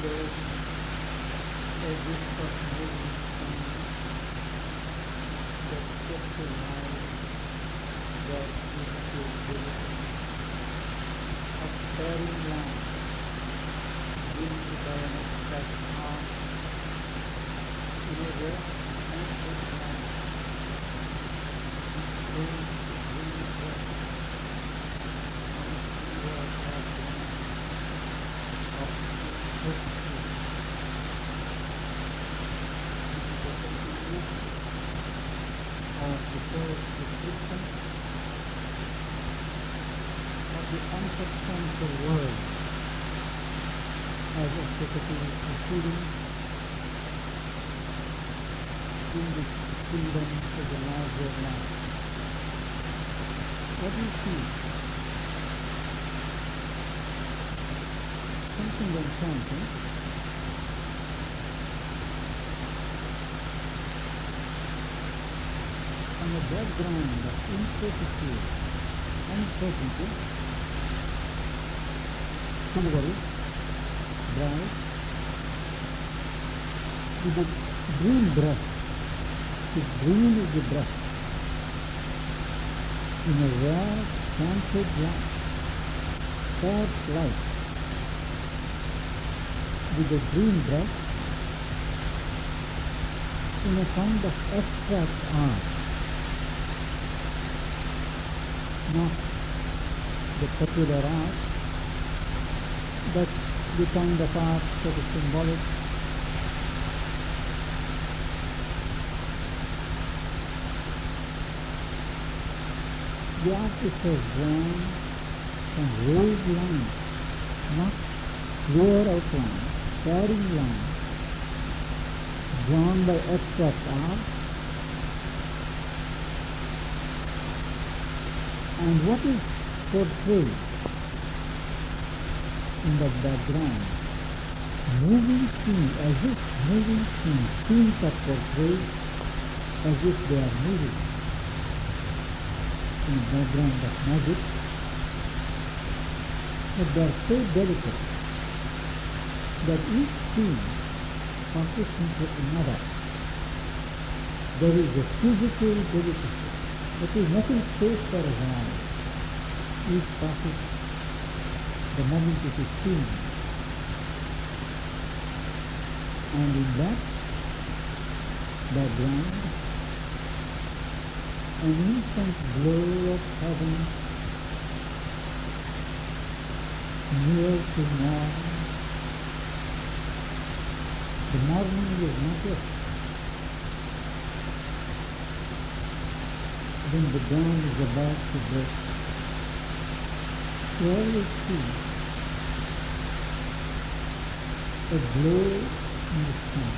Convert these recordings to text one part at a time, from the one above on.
Lord, a gift of moving things that kept alive that insatiability of sparing life, given by an abstract art in a rare ancient life, which brings really breath on a pure background of simplicity. This is a continuation of the first description of the unsubstantial world as associative proceeding in the kingdom of the larger life. What do you see? Something enchanting. On a background of incertitude, uncertainty, silvery, bright, with a green brush. The green is the brush. In a rare, canted light, sad light, with a green brush, in a kind of abstract art, not the popular art, but the kind of art that is symbolic, the artist has drawn some raised lines, not clear outline, carrying lines, drawn by abstract art. And what is portrayed in the background? Moving scenes, as if moving scenes are portrayed as if they are moving in the background of magic, but they are so delicate that each scene passes into another. There is a physical delicacy. There is nothing safe for a while. Each passes the moment it is seen. And in that background, an instant glow of heaven near to morn. The morning is not yet. When the dawn is about to break, you always see a glow in the sky,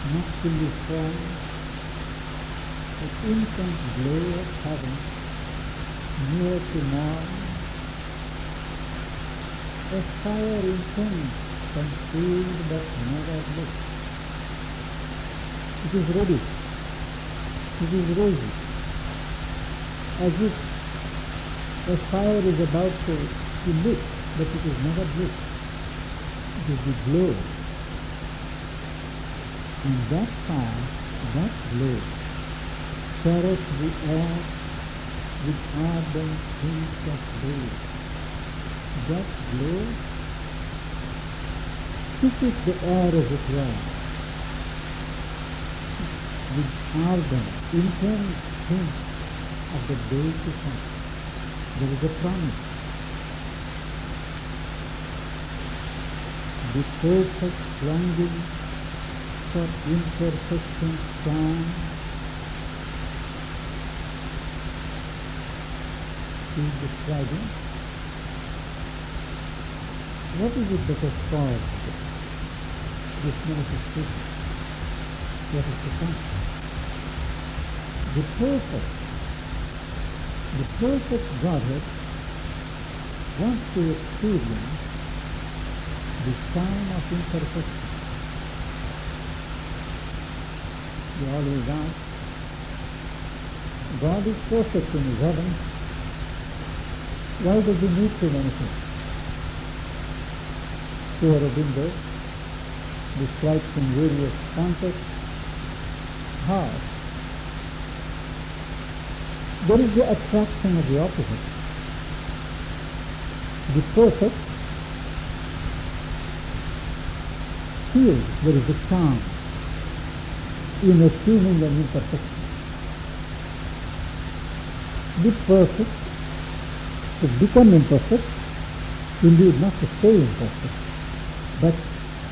not fully formed, an instant glow of heaven near to morn, a fire intense, concealed but never lit. It is ready. It is rosy, as if a fire is about to be lit, but it is never lit. It is the glow. And that fire, that glow, carries the air with ardent heat of day. That glow kisses the air as it were, with ardent, intense hint of the day to come. There is a promise. The perfect longing for imperfection time is describing. What is it that has caused this manifestation? What is to come? The perfect Godhead wants to experience the time of imperfection. You always ask, God is perfect in His heaven, why does He need to manifest? Sri Aurobindo describes in various contexts how there is the attraction of the opposite. The perfect feels there is a charm in assuming an imperfection. The perfect to become imperfect, indeed not to stay imperfect, but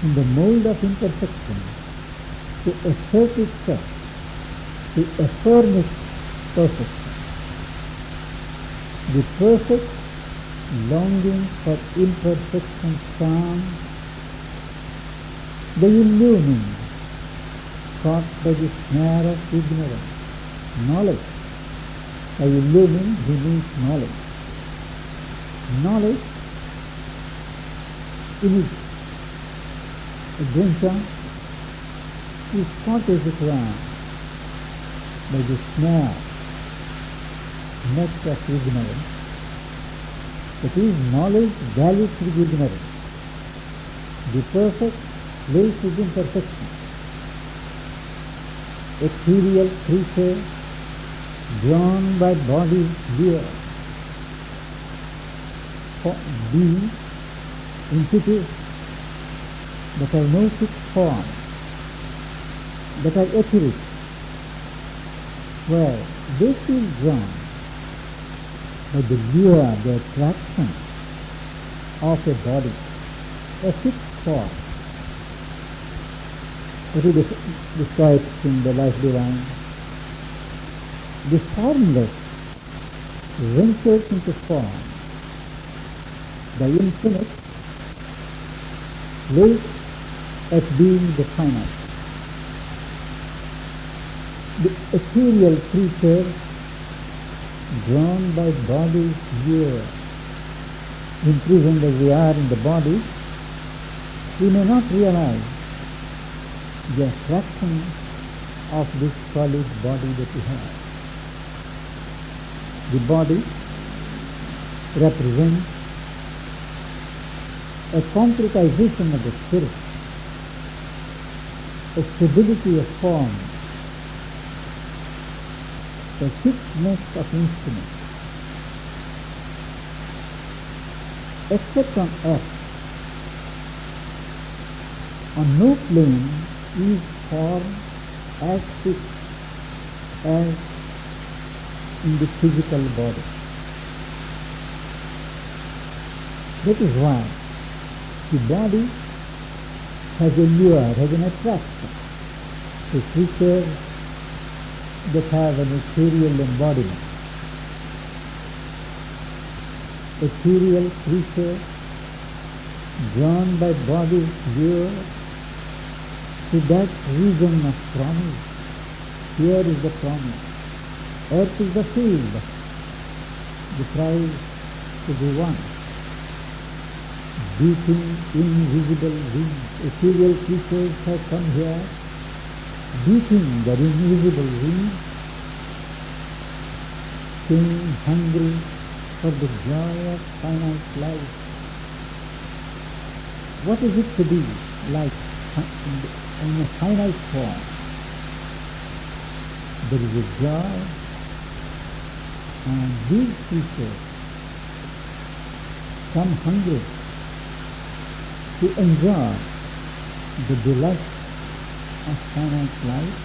in the mold of imperfection, to assert itself, to affirm its perfection. The perfect longing for imperfection charm, the illumined, caught by the snare of ignorance, knowledge. By illumined, he means knowledge. Knowledge in its adventure is caught as it were by the snare, net of ignorance. That is, knowledge values with ignorance. The perfect plays with imperfection. Ethereal creature drawn by body's lure, beings, entities that have no fixed form, that are etheric, where they feel drawn by the lure, the attraction of a body, a fixed form. What he describes in the Life Divine, the formless ventures into form. The infinite lays at being the finite. The ethereal creature drawn by body's lure, imprisoned as we are in the body, we may not realize the attraction of this solid body that we have. The body represents a concretization of the spirit, a stability of form, a fixedness of instruments. Except on earth, on no plane is form as fixed as in the physical body. That is why the body has a lure, has an attraction to creatures that have an ethereal embodiment. Ethereal creature drawn by body's lure to that region of promise. Here is the promise. Earth is the field. The prize to be won. Beating invisible wings. Ethereal creatures have come here, beating their invisible wings, staying hungry for the joy of finite life. What is it to be like in a finite form? There is a joy, and these creatures come hungry to enjoy the delight of finite life.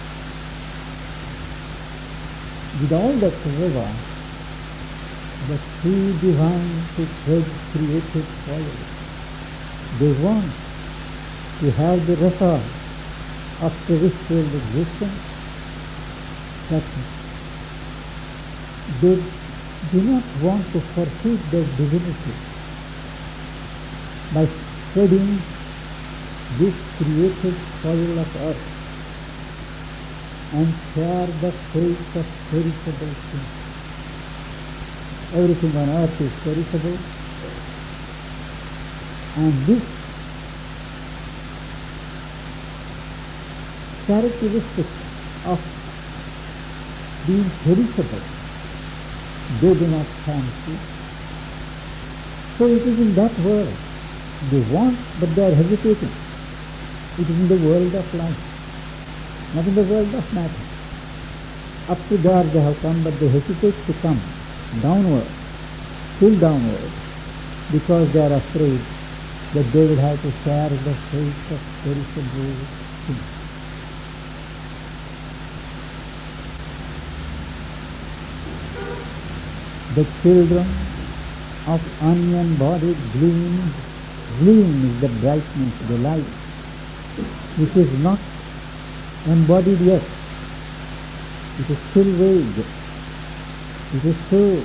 With all that river, the sea divine to tread created soil, they want to have the record of terrestrial existence, but they do not want to forfeit their divinity by treading this created soil of earth and share the fate of perishable things. Everything on earth is perishable, and this characteristic of being perishable they do not fancy. So it is in that world They want, but they are hesitating. It is in the world of life, not in the world of matter. Up to there they have come, but they hesitate to come downward, still downward, because they are afraid that they will have to share the fate of perishable things. The children of onion-bodied gleam, gleam is the brightness, the light, which is not embodied yet. It is still vague. It is still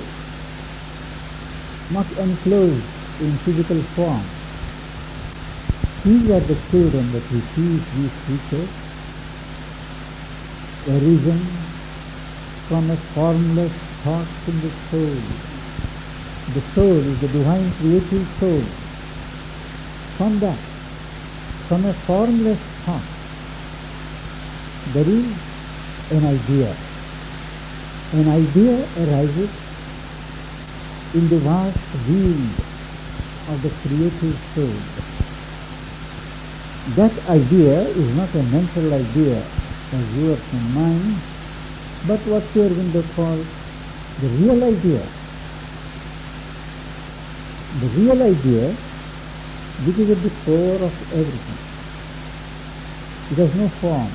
not enclosed in physical form. These are the children that receive these creatures, arisen from a formless thought in the soul. The soul is the divine creative soul. From that, from a formless thought, there is an idea. An idea arises in the vast field of the creative soul. That idea is not a mental idea of yours and mine, but what Sri Aurobindo calls the real idea. The real idea, which is at the core of everything. It has no form.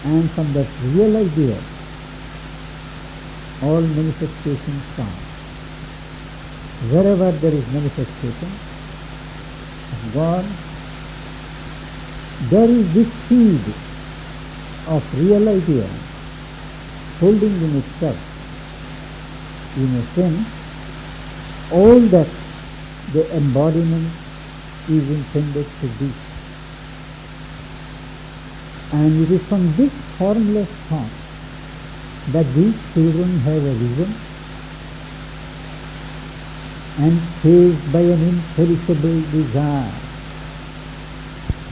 And from that real idea, all manifestations come. Wherever there is manifestation of God, there is this seed of real idea holding in itself, in a sense, all that the embodiment is intended to be. And it is from this formless thought that these children have arisen and chased by an imperishable desire.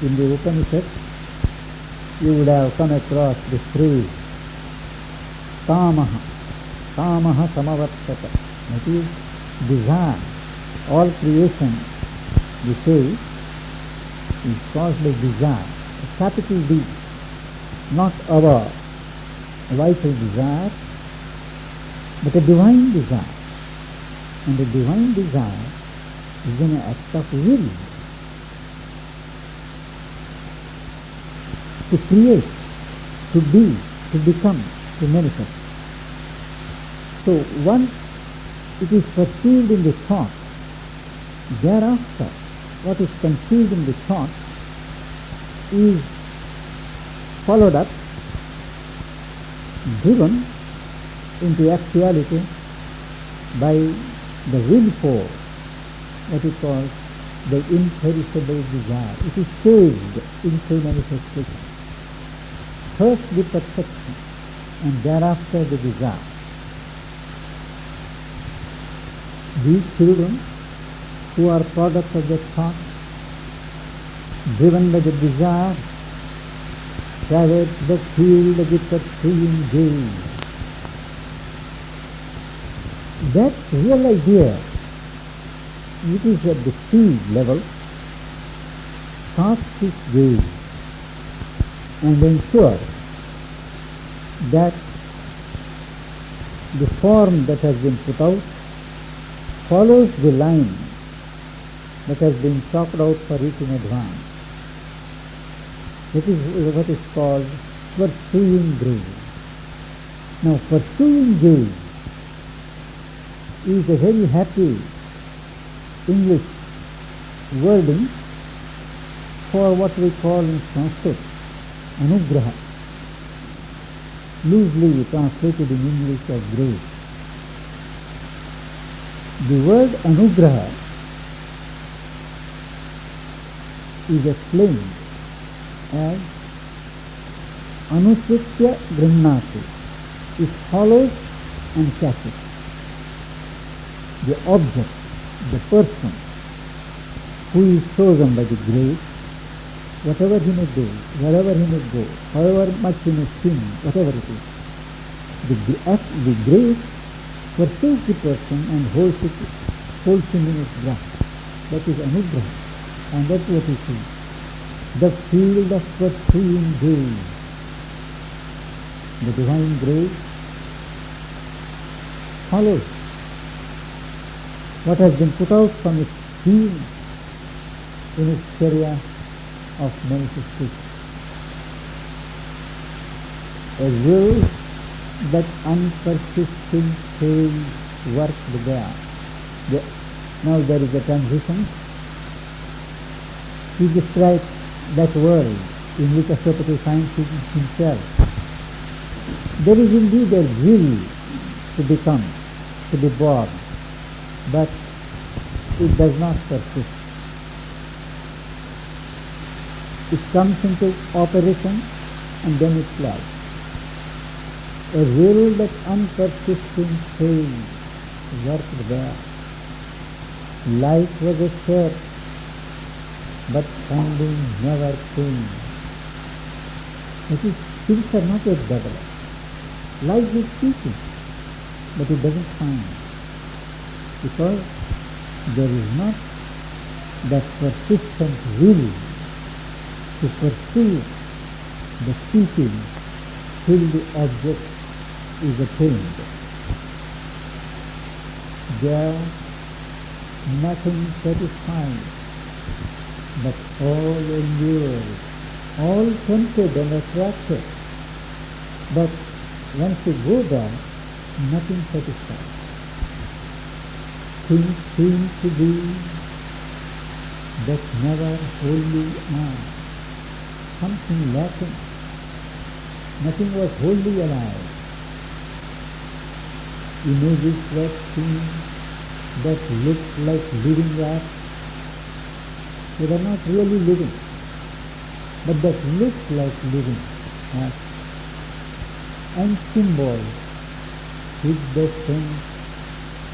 In the Upanishad, you would have come across the phrase Kamaha, Kamaha Samavartata. That is desire. All creation, we say, is caused by desire, a capital D, not our vital desire, but a divine desire. And the divine desire is an act of will to create, to be, to become, to manifest. So once it is perceived in the thought, thereafter what is conceived in the thought is followed up, driven into actuality by the will force, what is called the imperishable desire. It is changed into manifestation. First the perception and thereafter the desire. These children who are products of the thought, driven by the desire, traverse the field with the pursuing gaze. That real idea, which is at the seed level, starts its gaze and ensures that the form that has been put out follows the line that has been chalked out for it in advance. That is what is called pursuing gaze. Now, pursuing gaze is a very happy English wording for what we call in Sanskrit anugraha, loosely translated in English as grace. The word anugraha is explained as anusritya grihnati. It follows and catches. The object, the person who is chosen by the grace, whatever he may do, wherever he may go, however much he may sin, whatever it is, the grace pursues the person and holds him in its grasp. That is anugraha. And that's what you see. The field of pursuing grace, the divine grace follows what has been put out from its being in its area of manifestation. A will that unpersisting faith worked there. Now there is a transition. He describes that world in which Ashwapati finds himself. There is indeed a will to become, to be born, but it does not persist. It comes into operation and then it flies. A will that unpersisting faith worked there. Life was a share, but finding never came. That is, things are not yet developed. Life is seeking, but it doesn't find. Because there is not that persistent will to pursue the seeking till the object is attained. There nothing satisfies, but all allured, all tempted and attracted. But once you go there, nothing satisfies. Things seem to be that never wholly are. Something lacking. Nothing was wholly alive. Images were seen that looked like living acts. They were not really living, but that looked like living acts. And symbols with the sense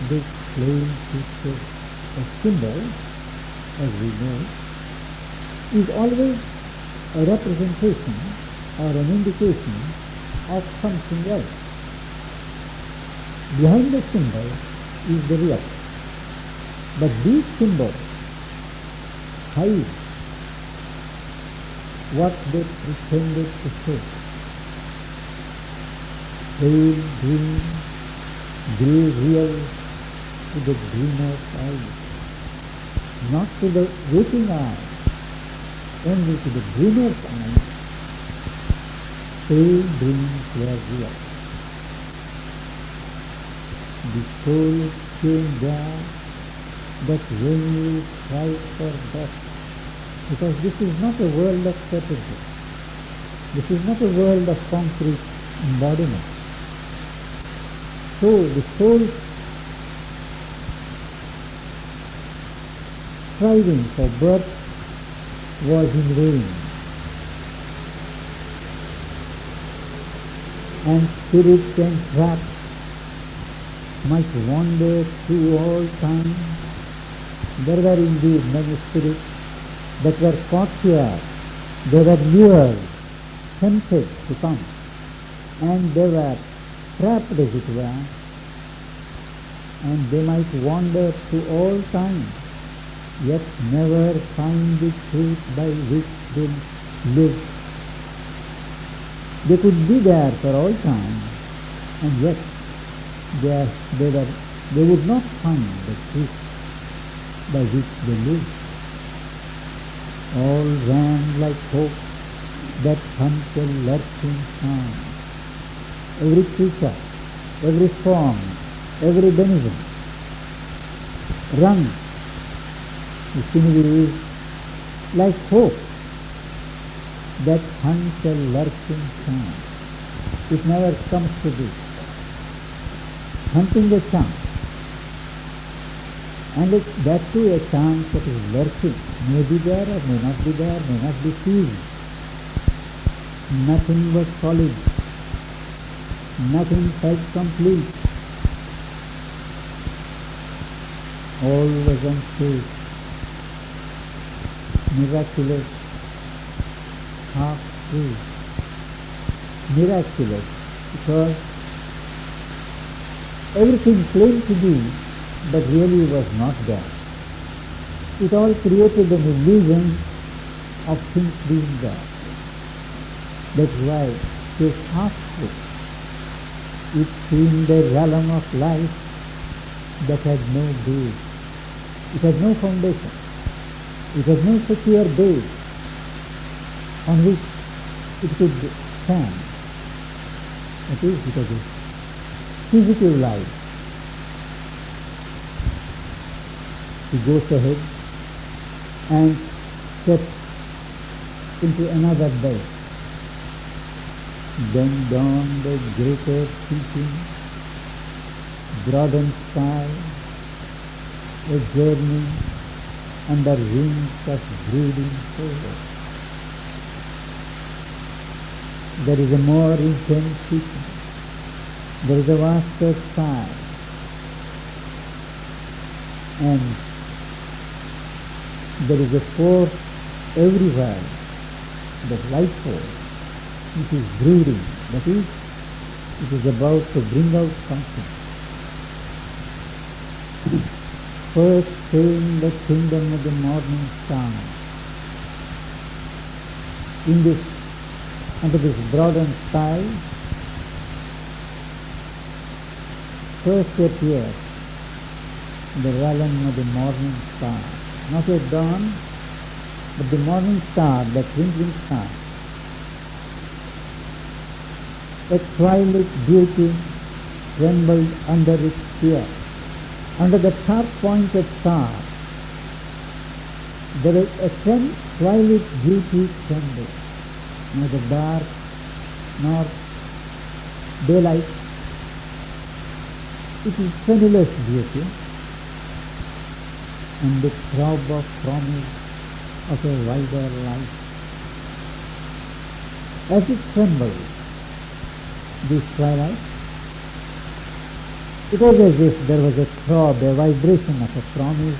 they claim to show. A symbol, as we know, is always a representation or an indication of something else. Behind the symbol is the real. But these symbols hide what they pretended to show. Pale green, grey real to the dreamer's eye, not to the waking eye, only to the dreamer's eye. Pale dreams were real. The soul came there, that when you try for death, because this is not a world of certainty. This is not a world of concrete embodiment. So the soul striving for birth was in vain, and spirits entrapped might wander through all time. There were indeed many spirits that were caught here. They were lured, tempted to come, and they were trapped, as it were, and they might wander through all time, yet never find the truth by which they live. They could be there for all time, and yet they would not find the truth by which they live. All ran like hope that hunts a lurking sound. Every creature, every form, every denizen runs. The simile is like hope that hunts a lurking sound. It never comes to this. Hunting a chance, and that too a chance that is lurking, may be there or may not be there, may not be seen. Nothing was solid, nothing felt complete. All was unsafe, miraculous, half true. Miraculous, because everything claimed to be, but really was not there. it all created an illusion of things being there. That's why this half-truth, it seemed a realm of life that had no base. It had no foundation. It had no secure base on which it could stand. That is, because of physical life. He goes ahead and steps into another bed. Then dawned a greater teaching, broadened sky, a journey under wings of brooding sorrow. There is a more intense teaching. There is a vaster sky. And there is a force everywhere, the life force, which is brooding. That is, it is about to bring out something. First came the kingdom of the morning star. In this, under this broadened sky, first appears the realm of the morning star. Not yet dawn, but the morning star, the twinkling star. A twilight beauty trembled under its sphere. Under the sharp-pointed star, there is a twilight beauty trembled. Neither dark nor daylight. It is tremulous beauty, and the throb of promise of a wider life. As it trembled, this twilight, it was as if there was a throb, a vibration of a promise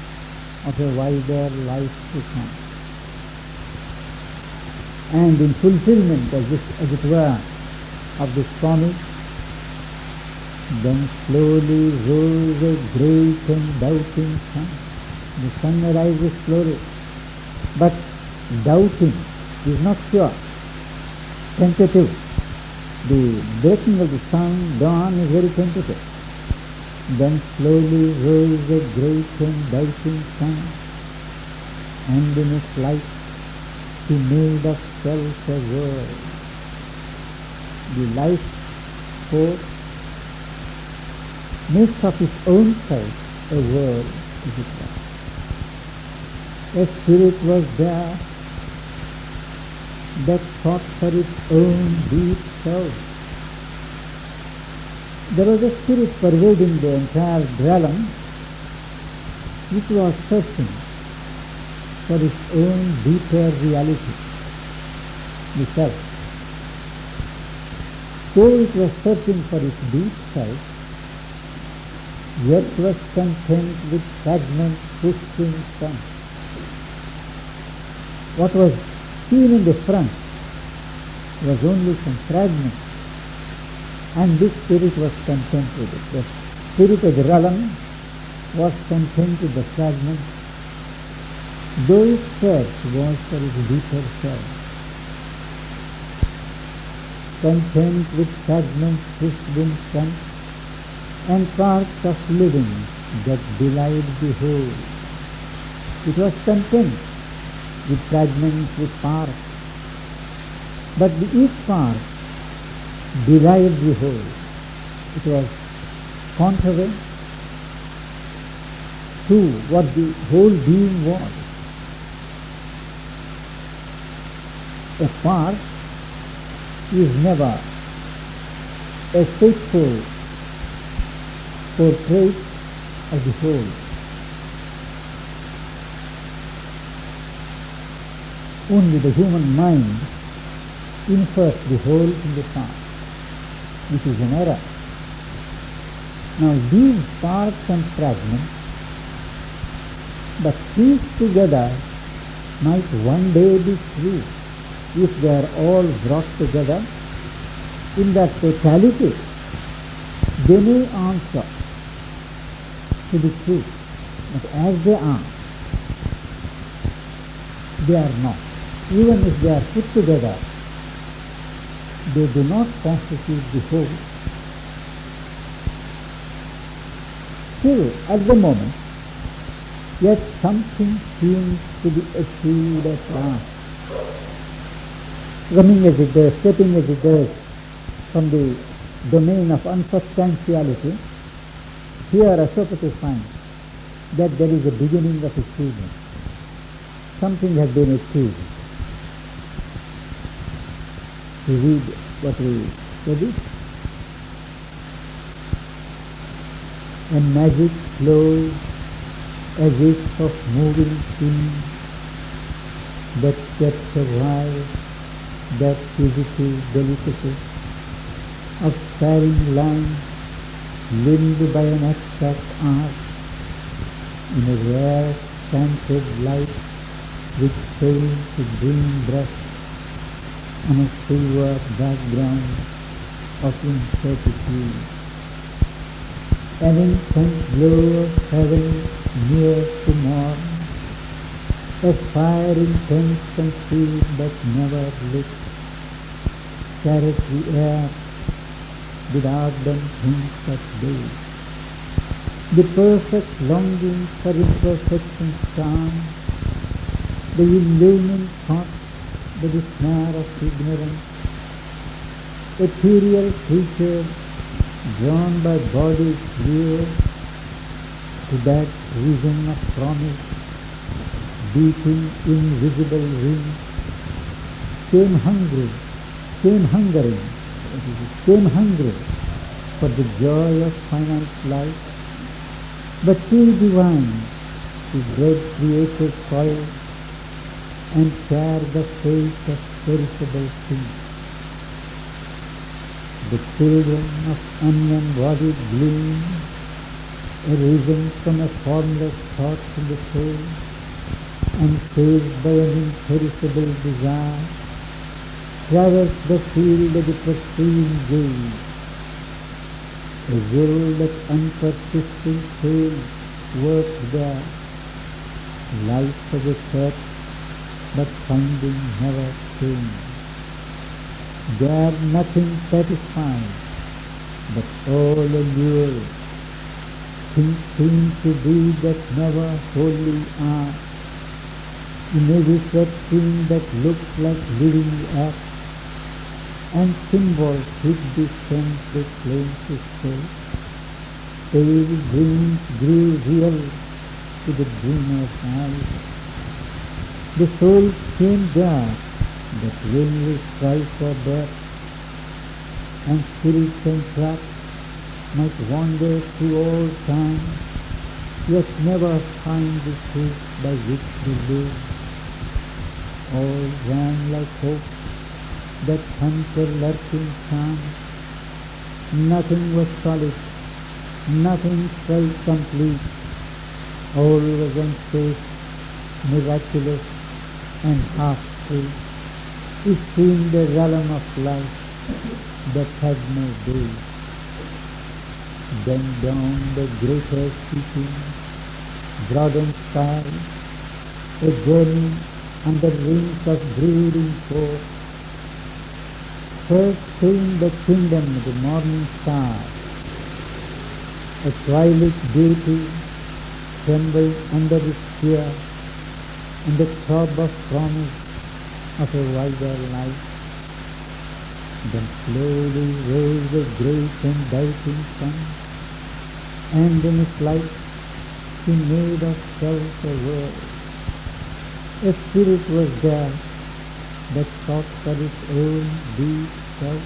of a wider life to come. And in fulfillment, as it were, of this promise, then slowly rose a great and doubting sun. The sun arises slowly, but doubting is not sure, tentative. The breaking of the sun, dawn, is very tentative. Then slowly rose a great and doubting sun, and in its light he made of self a world. The life force makes of its own self a world, as it were. A spirit was there that sought for its own deep self. There was a spirit pervading the entire realm which was searching for its own deeper reality, the self. Though it was searching for its deep self, yet was content with fragments pushed in front. What was seen in the front was only some fragments, and this spirit was content with it. The spirit of the realm was content with the fragments, though its search was for its deeper self. Content with fragments pushed in front, and parts of living that belied the whole. It was content with fragments, with parts, but each part belied the whole. It was contrary to what the whole being was. A part is never a faithful portrait of the whole. Only the human mind infers the whole from the part, which is an error. Now these parts and fragments, but pieced together, might one day be true if they are all brought together in that totality. They may answer to the truth, but as they are, They are not. Even if they are put together, they do not constitute the whole. Still, at the moment, yet something seems to be achieved at last. Running as it does, stepping as it does from the domain of unsubstantiality, here Asopati finds that there is a beginning of achievement. Something has been achieved. We read what we studied. A magic flows as if of moving things that survive that physical delicacy of staring lines limned by an abstract art in a rare slanted light which fails to bring breath on a silver background of incertitude. An intense glow of heaven near to morn, a fire intense concealed but never lit, carries the air with ardent hints of day. The perfect longing for imperfection's charm, the illumined thought, the snare of ignorance, ethereal creature drawn by body's lure to that vision of promise, beating invisible wings, came hungry for the joy of finite life, but too divine to bread created soil and share the fate of perishable things. The children of unembodied gloom, arisen from a formless thought in the soul, and saved by an imperishable desire, traverse the field of the pursuing gaze. The will that unpersisting fails works there, life of a search, but finding never change. There nothing satisfies, but all allure. Things seem to be that never wholly are. Images that seem that look like living acts, and symbols which the sense claim to say. Pale dreams grew real to the dreamer's eyes. The soul came there that vainly strive for death, and spirits and traps might wander through all time, yet never find the truth by which to live. All ran like hope that hunter lurking charm. Nothing was solid, nothing felt complete. All was unsafe, miraculous, and half-true. It seemed a realm of life that had no day. Then down the greater seeking, broadened sky, a journey under wings of brooding force. First came the kingdom of the morning star, a twilight beauty trembled under its fear, and the throb of promise of a wider life. Then slowly rose the great and doubting sun, and in its light she made of self a world. A spirit was there that sought for its own deep self,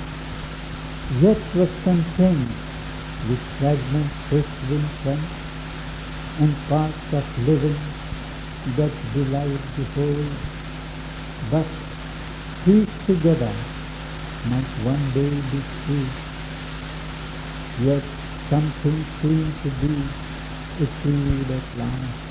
yet was content with fragments pushed in front, and parts of living that belied the whole. But pieced together might one day be true, yet something seemed to be achieved at last.